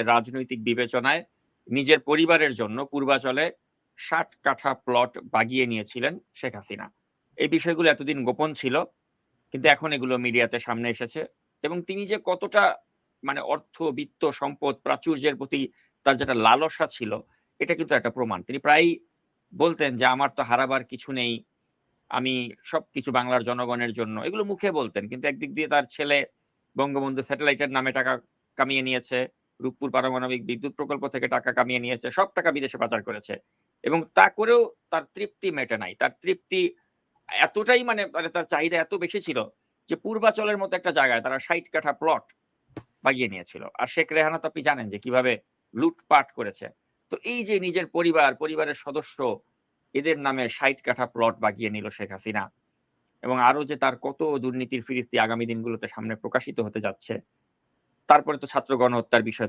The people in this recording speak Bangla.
রাজনৈতিক বিবেচনায় নিজের পরিবারের জন্য পূর্বাচলে ৬০ কাঠা প্লট বাগিয়ে নিয়েছিলেন শেখ হাসিনা। এই বিষয়গুলো এতদিন গোপন ছিল। কিন্তু এখন এগুলো মিডিয়াতে সামনে এসেছে এবং তিনি যে কতটা মানে অর্থ, বিত্ত, সম্পদ, প্রাচুর্যের প্রতি তার যেটা লালসা ছিল, এটা কিন্তু একটা প্রমাণ। তিনি প্রায়ই বলতেন যে, "আমার তো হারাবার কিছু নেই। আমি সবকিছু বাংলার জনগণের জন্য।" এগুলো মুখে বলতেন। কিন্তু একদিক দিয়ে তার ছেলে বঙ্গবন্ধু স্যাটেলাইটের নামে টাকা কামিয়ে নিয়েছে। রূপপুর পারমাণবিক বিদ্যুৎ প্রকল্প থেকে টাকা কামিয়ে নিয়েছে। সব টাকা বিদেশে পাচার করেছে। এবং তা করেও তার তৃপ্তি মেটে নাই। তার তৃপ্তি এতটাই মানে তার চাহিদা এত বেশি ছিল যে পূর্বাচলের মতো একটা জায়গায় তারা ৬০ কাঠা প্লট বাগিয়ে নিয়েছিল। আর শেখ রেহানা তো আপনি জানেন যে কিভাবে লুটপাট করেছে। তো এই যে নিজের পরিবার, পরিবারের সদস্য এদের নামে ৬০ কাঠা প্লট বাগিয়ে নিল শেখ হাসিনা এবং আরো যে তার কত দুর্নীতির ফিরিস্তি আগামী দিনগুলোতে সামনে প্রকাশিত হতে যাচ্ছে। তারপরে তো ছাত্র গণহত্যার বিষয়